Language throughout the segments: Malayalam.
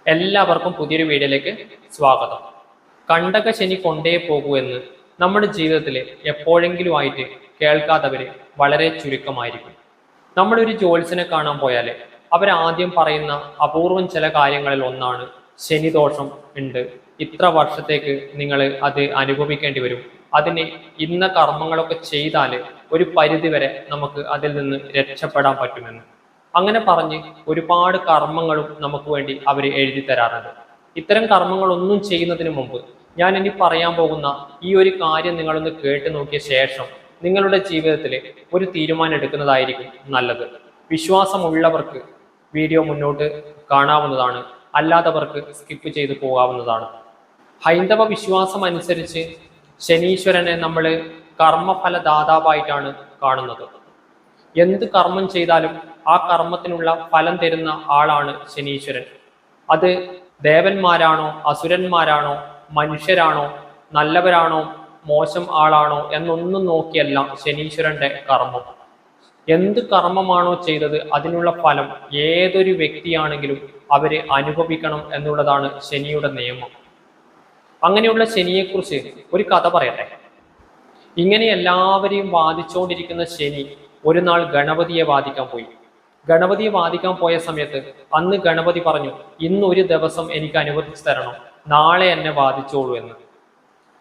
എല്ലാവർക്കും പുതിയൊരു വീഡിയോയിലേക്ക് സ്വാഗതം. കണ്ടക ശനി കൊണ്ടേ പോകൂ എന്ന് നമ്മുടെ ജീവിതത്തിൽ എപ്പോഴെങ്കിലും ആയിട്ട് കേൾക്കാത്തവര് വളരെ ചുരുക്കമായിരിക്കും. നമ്മളൊരു ജ്യോത്സ്യനെ കാണാൻ പോയാൽ അവരാദ്യം പറയുന്ന അപൂർവം ചില കാര്യങ്ങളിൽ ഒന്നാണ് ശനിദോഷം ഉണ്ട്, ഇത്ര വർഷത്തേക്ക് നിങ്ങൾ അത് അനുഭവിക്കേണ്ടി വരും, അതിന് ഇന്ന കർമ്മങ്ങളൊക്കെ ചെയ്താൽ ഒരു പരിധിവരെ നമുക്ക് അതിൽ നിന്ന് രക്ഷപ്പെടാൻ പറ്റുമെന്ന്. അങ്ങനെ പറഞ്ഞ് ഒരുപാട് കർമ്മങ്ങളും നമുക്ക് വേണ്ടി അവർ എഴുതി തരാറുണ്ട്. ഇത്തരം കർമ്മങ്ങളൊന്നും ചെയ്യുന്നതിന് മുമ്പ് ഞാൻ ഇനി പറയാൻ പോകുന്ന ഈ ഒരു കാര്യം നിങ്ങളൊന്ന് കേട്ട് നോക്കിയ ശേഷം നിങ്ങളുടെ ജീവിതത്തിൽ ഒരു തീരുമാനം എടുക്കുന്നതായിരിക്കും നല്ലത്. വിശ്വാസമുള്ളവർക്ക് വീഡിയോ മുന്നോട്ട് കാണാവുന്നതാണ്, അല്ലാത്തവർക്ക് സ്കിപ്പ് ചെയ്ത് പോകാവുന്നതാണ്. ഹൈന്ദവ വിശ്വാസം അനുസരിച്ച് ശനീശ്വരനെ നമ്മൾ കർമ്മഫലദാതാവായിട്ടാണ് കാണുന്നത്. എന്ത് കർമ്മം ചെയ്താലും ആ കർമ്മത്തിനുള്ള ഫലം തരുന്ന ആളാണ് ശനീശ്വരൻ. അത് ദേവന്മാരാണോ അസുരന്മാരാണോ മനുഷ്യരാണോ നല്ലവരാണോ മോശം ആളാണോ എന്നൊന്നും നോക്കിയല്ല ശനീശ്വരന്റെ കർമ്മം. എന്ത് കർമ്മമാണോ ചെയ്തത് അതിനുള്ള ഫലം ഏതൊരു വ്യക്തിയാണെങ്കിലും അവര് അനുഭവിക്കണം എന്നുള്ളതാണ് ശനിയുടെ നിയമം. അങ്ങനെയുള്ള ശനിയെക്കുറിച്ച് ഒരു കഥ പറയട്ടെ. ഇങ്ങനെ എല്ലാവരെയും ബാധിച്ചുകൊണ്ടിരിക്കുന്ന ശനി ഒരു നാൾ ഗണപതിയെ ബാധിക്കാൻ പോയി. ഗണപതിയെ ബാധിക്കാൻ പോയ സമയത്ത് അന്ന് ഗണപതി പറഞ്ഞു, ഇന്നൊരു ദിവസം എനിക്ക് അനുവദിച്ചു തരണം, നാളെ എന്നെ ബാധിച്ചോളൂ എന്ന്.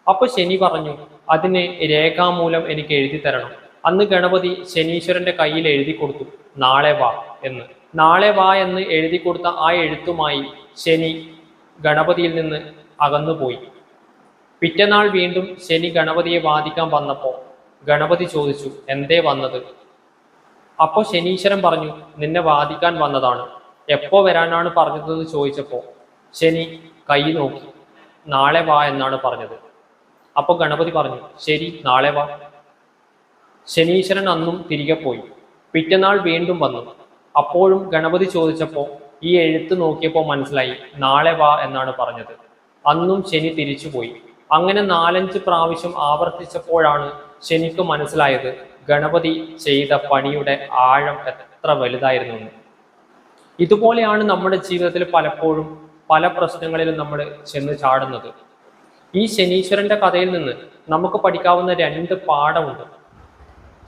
അപ്പൊ ശനി പറഞ്ഞു, അതിന് രേഖാമൂലം എനിക്ക് എഴുതി തരണം. അന്ന് ഗണപതി ശനീശ്വരന്റെ കയ്യിൽ എഴുതി കൊടുത്തു, നാളെ വാ എന്ന്. നാളെ വാ എന്ന് എഴുതി കൊടുത്ത ആ എഴുത്തുമായി ശനി ഗണപതിയിൽ നിന്ന് അകന്നുപോയി. പിറ്റന്നാൾ വീണ്ടും ശനി ഗണപതിയെ ബാധിക്കാൻ വന്നപ്പോൾ ഗണപതി ചോദിച്ചു, എന്തേ വന്നത്? അപ്പോൾ ശനീശ്വരൻ പറഞ്ഞു, നിന്നെ ബാധിക്കാൻ വന്നതാണ്. എപ്പോ വരാനാണ് പറഞ്ഞതെന്ന് ചോദിച്ചപ്പോൾ ശനി കൈ നോക്കി, നാളെ വാ എന്നാണ് പറഞ്ഞത്. അപ്പോൾ ഗണപതി പറഞ്ഞു, ശരി, നാളെ വാ. ശനീശ്വരൻ അന്നും തിരികെ പോയി. പിറ്റന്നാൾ വീണ്ടും വന്നു. അപ്പോഴും ഗണപതി ചോദിച്ചപ്പോൾ ഈ എഴുത്ത് നോക്കിയപ്പോൾ മനസ്സിലായി, നാളെ വാ എന്നാണ് പറഞ്ഞത്. അന്നും ശനി തിരിച്ചുപോയി. അങ്ങനെ 4-5 പ്രാവശ്യം ആവർത്തിച്ചപ്പോഴാണ് ശനിക്ക് മനസ്സിലായത് ഗണപതി ചെയ്ത പണിയുടെ ആഴം എത്ര വലുതായിരുന്നു. ഇതുപോലെയാണ് നമ്മുടെ ജീവിതത്തിൽ പലപ്പോഴും പല പ്രശ്നങ്ങളിലും നമ്മൾ ചെന്ന് ചാടുന്നത്. ഈ ശനീശ്വരന്റെ കഥയിൽ നിന്ന് നമുക്ക് പഠിക്കാവുന്ന 2 പാഠമുണ്ട്.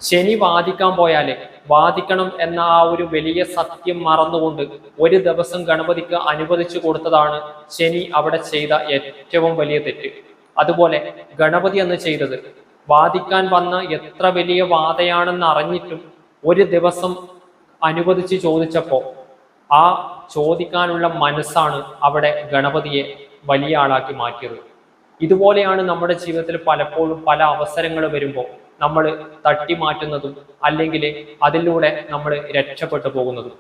ശനി വാദിക്കാൻ പോയാല് വാദിക്കണം എന്ന ആ ഒരു വലിയ സത്യം മറന്നുകൊണ്ട് ഒരു ദിവസം ഗണപതിക്ക് അനുവദിച്ചു കൊടുത്തതാണ് ശനി അവിടെ ചെയ്ത ഏറ്റവും വലിയ തെറ്റ്. അതുപോലെ ഗണപതി അന്ന് ചെയ്തത്, വാദിക്കാൻ വന്ന എത്ര വലിയ വാദയാണെന്ന് അറിഞ്ഞിട്ടും ഒരു ദിവസം അനുവദിച്ച് ചോദിച്ചപ്പോൾ ആ ചോദിക്കാനുള്ള മനസ്സാണ് അവിടെ ഗണപതിയെ വലിയ ആളാക്കി മാറ്റിയത്. ഇതുപോലെയാണ് നമ്മുടെ ജീവിതത്തിൽ പലപ്പോഴും പല അവസരങ്ങൾ വരുമ്പോൾ നമ്മൾ തട്ടി മാറ്റുന്നതും അല്ലെങ്കിൽ അതിലൂടെ നമ്മൾ രക്ഷപ്പെട്ടു പോകുന്നതും.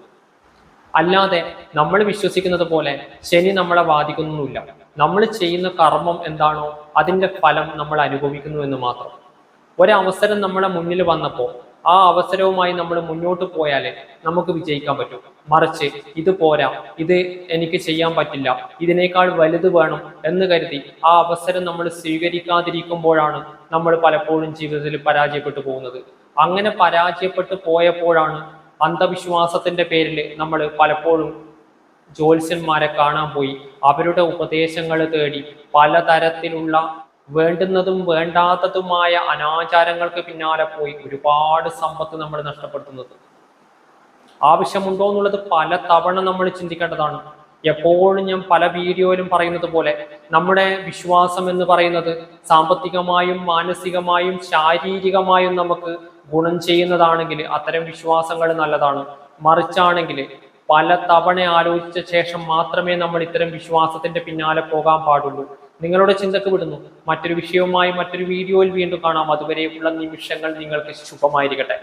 അല്ലാതെ നമ്മൾ വിശ്വസിക്കുന്നത് പോലെ ശനി നമ്മളെ ബാധിക്കുന്നൊന്നുമില്ല. നമ്മൾ ചെയ്യുന്ന കർമ്മം എന്താണോ അതിൻ്റെ ഫലം നമ്മൾ അനുഭവിക്കുന്നു എന്ന് മാത്രം. ഒരവസരം നമ്മളെ മുന്നിൽ വന്നപ്പോൾ ആ അവസരവുമായി നമ്മൾ മുന്നോട്ട് പോയാലേ നമുക്ക് വിജയിക്കാൻ പറ്റും. മറിച്ച് ഇത് പോരാ, ഇത് എനിക്ക് ചെയ്യാൻ പറ്റില്ല, ഇതിനേക്കാൾ വലുത് വേണം എന്ന് കരുതി ആ അവസരം നമ്മൾ സ്വീകരിക്കാതിരിക്കുമ്പോഴാണ് നമ്മൾ പലപ്പോഴും ജീവിതത്തിൽ പരാജയപ്പെട്ടു പോകുന്നത്. അങ്ങനെ പരാജയപ്പെട്ടു പോയപ്പോഴാണ് അന്ധവിശ്വാസത്തിന്റെ പേരിൽ നമ്മൾ പലപ്പോഴും ജ്യോത്സ്യന്മാരെ കാണാൻ പോയി അവരുടെ ഉപദേശങ്ങൾ തേടി പലതരത്തിലുള്ള വേണ്ടുന്നതും വേണ്ടാത്തതുമായ അനാചാരങ്ങൾക്ക് പിന്നാലെ പോയി ഒരുപാട് സമ്പത്ത് നമ്മൾ നഷ്ടപ്പെടുത്തുന്നത്. ആവശ്യമുണ്ടോ എന്നുള്ളത് പല തവണ നമ്മൾ ചിന്തിക്കേണ്ടതാണ്. എപ്പോഴും ഞാൻ പല വീഡിയോയിലും പറയുന്നത് പോലെ നമ്മുടെ വിശ്വാസം എന്ന് പറയുന്നത് സാമ്പത്തികമായും മാനസികമായും ശാരീരികമായും നമുക്ക് ഗുണം ചെയ്യുന്നതാണെങ്കിൽ അത്തരം വിശ്വാസങ്ങൾ നല്ലതാണ്. മറിച്ചാണെങ്കിൽ പല തവണ ആലോചിച്ച ശേഷം മാത്രമേ നമ്മൾ ഇത്തരം വിശ്വാസത്തിന്റെ പിന്നാലെ പോകാൻ പാടുള്ളൂ. നിങ്ങളുടെ ചിന്തക്ക് വിടുന്നു. മറ്റൊരു വിഷയവുമായി മറ്റൊരു വീഡിയോയിൽ വീണ്ടും കാണാം. അതുവരെയുള്ള നിമിഷങ്ങൾ നിങ്ങൾക്ക് ശുഭമായിരിക്കട്ടെ.